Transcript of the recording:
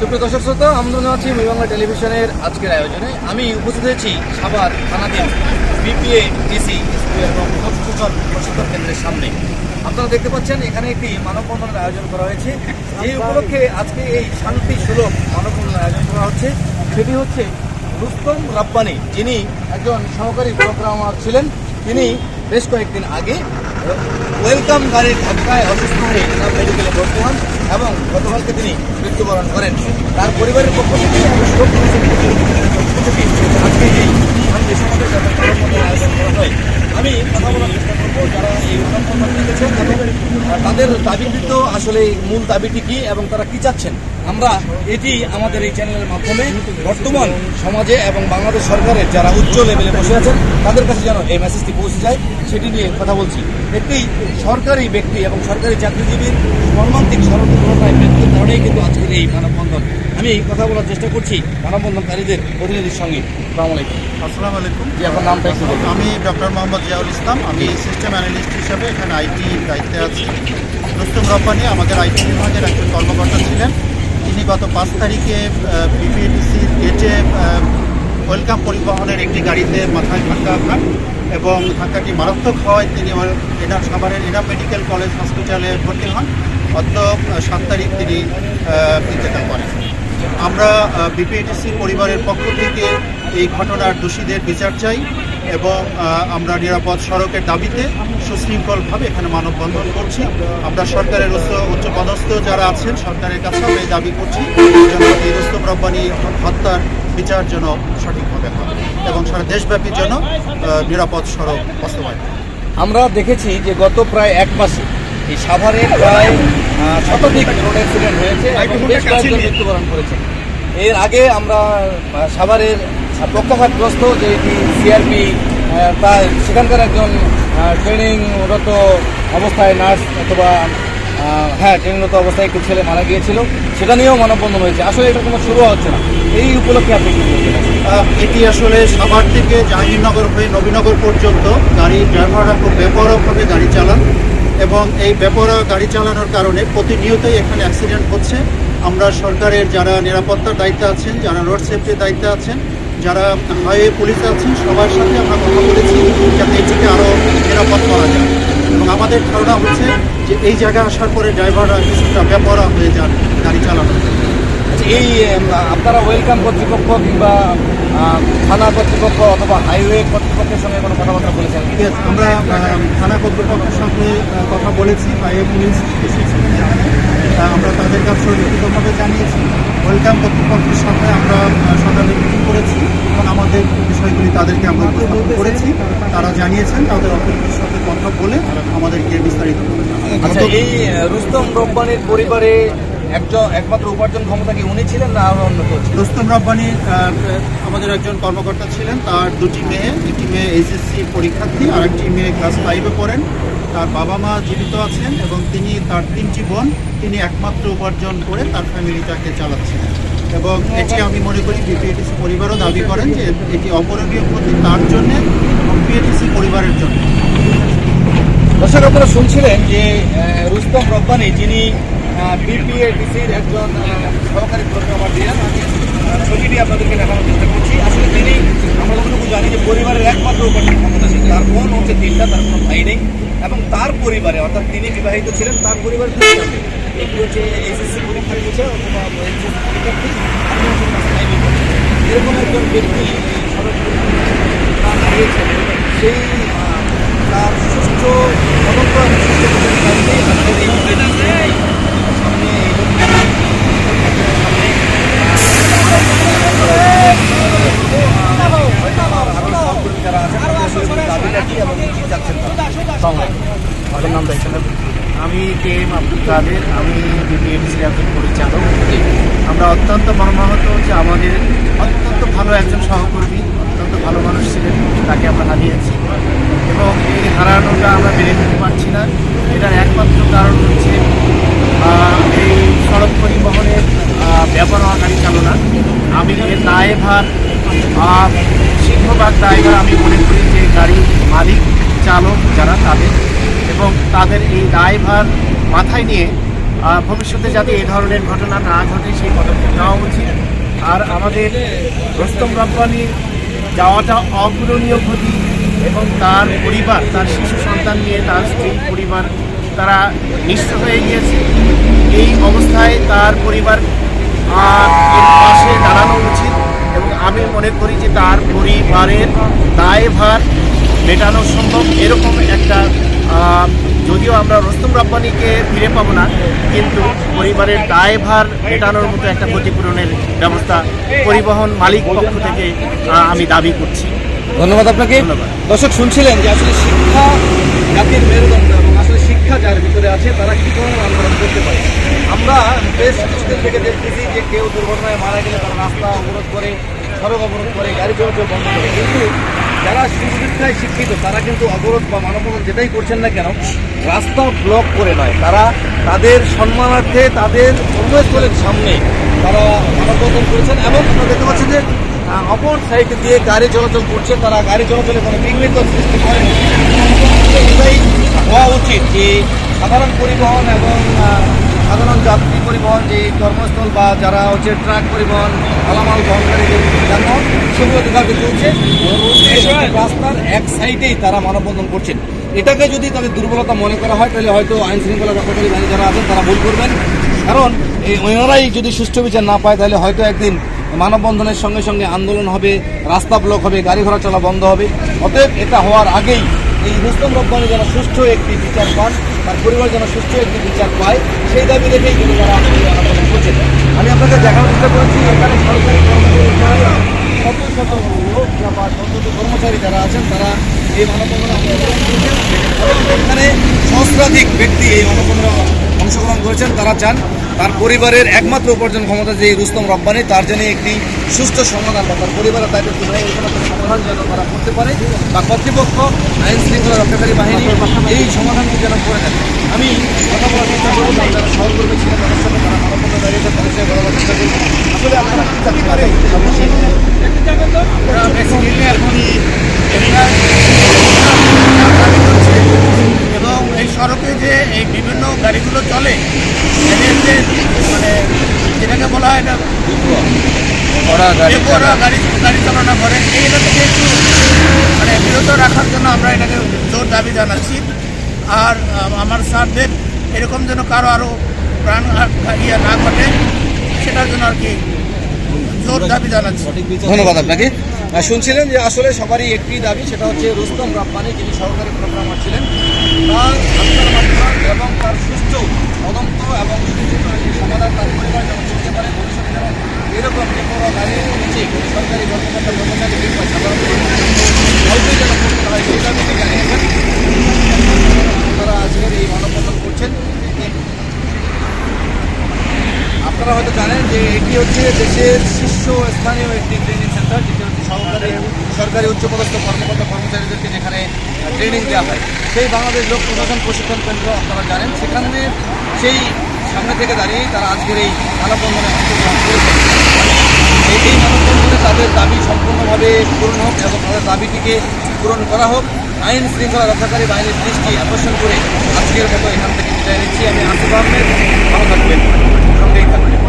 সুপ্রিয় দর্শক শ্রোতা, আমন্ত্রণ জানাচ্ছি মুভি বাংলা টেলিভিশনের আজকের আয়োজনে। আমি উপস্থিত হয়েছি সাভার থানাধীন বিপিএটিসি স্কুল এবং প্রশিক্ষণ প্রশিক্ষণ কেন্দ্রের সামনে। আপনারা দেখতে পাচ্ছেন এখানে একটি মানববন্ধনের আয়োজন করা হয়েছে। এই উপলক্ষে আজকে এই শান্তি সুলভ মানববন্ধনের আয়োজন করা হচ্ছে। সেটি হচ্ছে রুস্তম রাব্বানী, যিনি একজন সহকারী প্রোগ্রামার ছিলেন। তিনি বেশ কয়েকদিন আগে ওয়েলকাম গাড়ির ধাক্কায় অসুস্থ হয়ে মেডিকেলে ভর্তি হন এবং গতকালকে তিনি মৃত্যুবরণ করেন। তার পরিবারের পক্ষ থেকে আজকে এই শান্তি সমাবেশ এবং মানববন্ধনের আয়োজন করা হয়। আমি কথা বলার চেষ্টা করবো যারা এই মানববন্ধন দেখেছেন এবং তাদের দাবিকৃত আসলে মূল দাবিটি কি এবং তারা কি চাচ্ছেন। আমরা এটি আমাদের এই চ্যানেলের মাধ্যমে বর্তমান সমাজে এবং বাংলাদেশ সরকারের যারা উচ্চ লেভেলে বসে আছেন তাদের কাছে যেন এই মেসেজটি পৌঁছে যায় সেটি নিয়ে কথা বলছি। একটি সরকারি ব্যক্তি এবং সরকারি চাকরিজীবীর মর্মান্তিক স্মরণীয় মৃত্যুর কারণেই কিন্তু আজকের এই মানববন্ধন। আমি কথা বলার চেষ্টা করছি মানববন্ধনকারীদের প্রতিনিধির সঙ্গে। আসসালামু আলাইকুম। আসসালামু আলাইকুম। জি, আপনার নামটা একটু বলুন। আমি ডক্টর মোহাম্মদ জিয়াউল ইসলাম। আমি সিস্টেম অ্যানালিস্ট হিসাবে এখানে আইটি দায়িত্বে আছি। রুস্তম রাব্বানী আমাদের আইটি বিভাগের একজন কর্মকর্তা ছিলেন। তিনি গত 5 তারিখে বিপিএটিসির গেটে ওয়েলকাম পরিবহনের একটি গাড়িতে মাথায় ধাক্কা খান এবং ধাক্কাটি মারাত্মক হওয়ায় তিনি সাভারের এনাম মেডিকেল কলেজ হসপিটালে ভর্তি হন। গত 7 তারিখ তিনি ইন্তেকাল করেন। আমরা বিপিএটিসি পরিবারের পক্ষ থেকে এই ঘটনার দোষীদের বিচার চাই এবং আমরা নিরাপদ সড়কের দাবিতে সুশৃঙ্খলভাবে এখানে মানববন্ধন করছি। আমরা সরকারের উচ্চপদস্থ যারা আছেন সরকারের কাছে আমরা এই দাবি করছি যেন এই রুস্তম রাব্বানী হত্যার বিচার যেন সঠিকভাবে হয় এবং সারা দেশব্যাপী যেন নিরাপদ সড়ক বাস্তবায়ন। আমরা দেখেছি যে গত প্রায় 1 মাসে এই সাভারে প্রায় শতাধিক রোড অ্যাক্সিডেন্ট হয়েছে এবং বেশ কয়েকজন মৃত্যুবরণ করেছে। এর আগে আমরা সাভারের পক্ষাঘাতগ্রস্ত যে সিআরপি তার সেখানকার একজন ট্রেনিংরত অবস্থায় নার্স অথবা ট্রেনিংরত অবস্থায় একটি ছেলে মারা গিয়েছিল, সেটা নিয়েও মানববন্ধন হয়েছে। আসলে এটা কোনো শুরু হচ্ছে না, এই উপলক্ষে আপনি কি বলছেন? এটি আসলে সাভার থেকে জাহাঙ্গীরনগর হয়ে নবীনগর পর্যন্ত গাড়ির ড্রাইভাররা খুব বেপরোয়াভাবে গাড়ি চালান এবং এই বেপরোয়া গাড়ি চালানোর কারণে প্রতিনিয়তই এখানে অ্যাক্সিডেন্ট হচ্ছে। আমরা সরকারের যারা নিরাপত্তার দায়িত্বে আছেন, যারা রোড সেফটির দায়িত্বে আছেন, যারা হাইওয়ে পুলিশ আছেন, সবার সাথে আমরা কথা বলেছি যাতে এটিকে আরও নিরাপদ করা যায় এবং আমাদের ধারণা হচ্ছে যে এই জায়গায় আসার পরে ড্রাইভাররা কিছুটা বেপরোয়া হয়ে যান গাড়ি চালানোর। এই আপনারা ওয়েলকাম কর্তৃপক্ষ কিংবা থানা কর্তৃপক্ষ অথবা হাইওয়ে কর্তৃপক্ষের সঙ্গে কোনো কথাবার্তা বলেছেন? আমরা থানা কর্তৃপক্ষের সঙ্গে কথা বলেছি, হাইওয়ে পুলিশ আমরা তাদের কাছে লিখিতভাবে জানিয়েছি। ওয়েলকাম কর্তৃপক্ষের সাথে আমরা সকালে মিটিং করেছি এবং আমাদের বিষয়গুলি তাদেরকে আমরা উপস্থাপন করেছি। তারা জানিয়েছেন তাদের অফিসের সাথে কথা বলে আমাদেরকে বিস্তারিত করে। আচ্ছা, এই রুস্তম রাব্বানীর পরিবারে একমাত্র উপার্জন ক্ষমতা কি উনি ছিলেন না আরো অন্য কেউ? রুস্তম রাব্বানী আমাদের একজন কর্মকর্তা ছিলেন। তার 2টি মেয়ে, একটি মেয়ে এইচএসসি পরীক্ষার্থী আর একটি মেয়ে ক্লাস 5-এ পড়েন। তার বাবা মা জীবিত আছেন এবং তিনি তার 3টি বোন তিনি একমাত্র উপার্জন করে তার ফ্যামিলিটাকে চালাচ্ছেন এবং এটি আমি মনে করি বিপিএটিসি পরিবারও দাবি করেন যে এটি অপরণীয় ক্ষতি তার জন্যে এবং বিপিএটিসি পরিবারের জন্য। দর্শক, আপনারা শুনছিলেন যে রুস্তম রাব্বানী, যিনি বিপিএটিসির একজন সহকারী প্রোগ্রামার ছিলেন। আমি ছবিটি আপনাদেরকে দেখানোর চেষ্টা করছি। আসলে তিনি, আমরা যতটুকু জানি যে পরিবারের একমাত্র উপার্জন ক্ষমতা ছিল। তার বোন হচ্ছে 3টা, তার কোনো ভাই নেই এবং তার পরিবারে অর্থাৎ তিনি বিবাহিত ছিলেন, তার পরিবারের একটি হচ্ছে এইচএসসি পরীক্ষা দিয়েছে অথবা এইচএসসি পরীক্ষার্থী, এরকম একজন ব্যক্তি হারিয়েছেন। সেই তার সুষ্ঠু তদন্ত আমি কে এম আব্দুল কাদের, আমি বিপিএটিসির একজন পরিচালক। আমরা অত্যন্ত মর্মাহত যে আমাদের অত্যন্ত ভালো একজন সহকর্মী, অত্যন্ত ভালো মানুষ ছিলেন, তাকে আমরা হারিয়েছি এবং এই হারানোটা আমরা মেনে নিতে পারছি না। এটার একমাত্র কারণ হচ্ছে এই সড়ক পরিবহনের বেপরোয়া গাড়ি চালনা। আমি এর দায়ভার সিংহভাগ দায়ভার আমি মনে করি যে গাড়ির মালিক চালক যারা তাদের, এবং তাদের এই দায়ভার মাথায় নিয়ে ভবিষ্যতে যাতে এই ধরনের ঘটনা না ঘটে সেই পদক্ষেপ নেওয়া উচিত। আর আমাদের রুস্তম রব্বানী যাওয়াটা অপূরণীয় ক্ষতি, এবং তার পরিবার, তার শিশু সন্তান নিয়ে তার স্ত্রী পরিবার তারা নিঃস্ব হয়ে গিয়েছে। এই অবস্থায় তার পরিবার এর পাশে দাঁড়ানো উচিত, এবং আমি মনে করি যে তার পরিবারের দায়ভার মেটানো সম্ভব। এরকম একটা যদিও আমরা রুস্তম রব্বানীকে ফিরে পাবো না, কিন্তু পরিবারের দায়ভার মেটানোর মতো একটা ক্ষতিপূরণের ব্যবস্থা পরিবহন মালিক পক্ষ থেকে আমি দাবি করছি। ধন্যবাদ আপনাকে। ধন্যবাদ। দর্শক শুনছিলেন যে আসলে শিক্ষা জাতির মেরুদণ্ড, এবং আসলে শিক্ষা যার ভিতরে আছে তারা কি ধরনের আন্দোলন করতে পারে। আমরা বেশ কিছুদিন থেকে দেখতেছি যে কেউ দুর্ঘটনায় মারা গেলে তারা রাস্তা অবরোধ করে, সড়ক অবরোধ করে, গাড়ি চলাচল বন্ধ করে। কিন্তু যারা সুশিক্ষায় শিক্ষিত তারা কিন্তু অবরোধ বা মানববন্ধন যেটাই করছেন না কেন, রাস্তা ব্লক করে নয়, তারা তাদের সম্মানার্থে তাদের কর্মস্থলের সামনে তারা মানববন্ধন করেছেন। এবং আপনারা দেখতে পাচ্ছেন যে অপর সাইড দিয়ে গাড়ি চলাচল করছে, তারা গাড়ি চলাচলে কোনো বিঘ্নিত সৃষ্টি করেনি। এটাই হওয়া উচিত যে সাধারণ পরিবহন এবং সাধারণ যাত্রী পরিবহন, যে কর্মস্থল বা যারা হচ্ছে ট্রাক পরিবহন, মালামাল বহনকারী যে যানবাহন, সেগুলো যেভাবে চলছে রাস্তার এক সাইডেই তারা মানববন্ধন করছেন। এটাকে যদি তাদের দুর্বলতা মনে করা হয় তাহলে হয়তো আইন শৃঙ্খলা রক্ষাকারী বাহিনী যারা আছেন তারা ভুল করবেন। কারণ এই ওনারাই যদি সুষ্ঠু বিচার না পায় তাহলে হয়তো একদিন মানববন্ধনের সঙ্গে সঙ্গে আন্দোলন হবে, রাস্তা ব্লক হবে, গাড়ি ঘোড়া চলা বন্ধ হবে। অতএব এটা হওয়ার আগেই এই রুস্তম রব্বানী যেন সুষ্ঠু একটি বিচার পান, তার পরিবার যেন সুষ্ঠু একটি বিচার পায়, সেই দাবি রেখেই কিন্তু তারা আন্দোলন করছেন। আমি আপনাকে দেখানোর চেষ্টা করেছি এখানে সরকারি শত শত লোক বা শত শত কর্মচারী যারা আছেন তারা এই মানববন্ধনে অংশগ্রহণ করেছেন। এখানে সহস্রাধিক ব্যক্তি এই মানববন্ধনে অংশগ্রহণ করেছেন। তারা চান তার পরিবারের একমাত্র উপার্জন ক্ষমতা যে রুস্তম রব্বানী, তার জন্য একটি সুষ্ঠু সমাধান বা তার পরিবারের দায়িত্ব সমাধান যেন তারা করতে পারে, বা কর্তৃপক্ষ আইন শৃঙ্খলা রক্ষাকারী বাহিনী এই সমাধানটি যেন করে দেন। আমি কথা বলার চেষ্টা করবো যারা সহকর্মী ছিলেন তাদের সাথে, তারা মানববন্ধন দাঁড়িয়েছে তাদের সাথে কথা বলার চেষ্টা করবো। আসলে আপনারা কি চাকরি পারে এবং এই সড়কে যে এই বিভিন্ন গাড়িগুলো চলে, এদের যে মানে যেটাকে বলা হয় এটা গাড়ি চালনা করে, এইটা থেকে একটু মানে বিরত রাখার জন্য আমরা এটাকে জোর দাবি জানাচ্ছি। আর আমার স্যারদের এরকম যেন কারো আরও প্রাণ না ঘটে সেটার জন্য আর কি জোর দাবি জানাচ্ছি। ধন্যবাদ আপনাকে। শুনছিলেন যে আসলে সবারই একটি দাবি, সেটা হচ্ছে রুস্তম রব্বানী যিনি সহকারী প্রোগ্রামার ছিলেন তার আত্মার মাধ্যমে এবং তার সুষ্ঠু তদন্ত এবং সুষ্ঠু সমাধান তার পরিবার যেন চলতে পারে। ভবিষ্যতে যেন এরকম যে কোনো গাড়ির নিচে কোনো সরকারি কর্মকর্তা কর্মচারী কিংবা সাধারণ অল্পই যেন করতে হয় সেই দাবিটি জানিয়েছেন। তারা আজকের এই মানববন্ধন করছেন। আপনারা হয়তো জানেন যে এটি হচ্ছে দেশের শীর্ষস্থানীয় একটি ট্রেনিং সেন্টার, যেটি হচ্ছে সরকারি উচ্চপদস্থ কর্মকর্তা কর্মচারীদেরকে যেখানে ট্রেনিং দেওয়া হয়। সেই বাংলাদেশ লোক প্রশাসন প্রশিক্ষণ কেন্দ্র আপনারা জানেন, সেখানে সেই সামনে থেকে দাঁড়িয়েই তারা আজকের এই মানববন্ধনে অংশগ্রহণ করেছেন। এই মানববন্ধনে তাদের দাবি সম্পূর্ণভাবে পূরণ হোক এবং তাদের দাবিটিকে পূরণ করা হোক। আইন শৃঙ্খলা রক্ষাকারী বাহিনীর দৃষ্টি আকর্ষণ করে আজকের মতো এখান থেকে বিদায় নিচ্ছি। আমি আসিফ আহমেদ, ভালো থাকবেন, সঙ্গেই থাকবেন।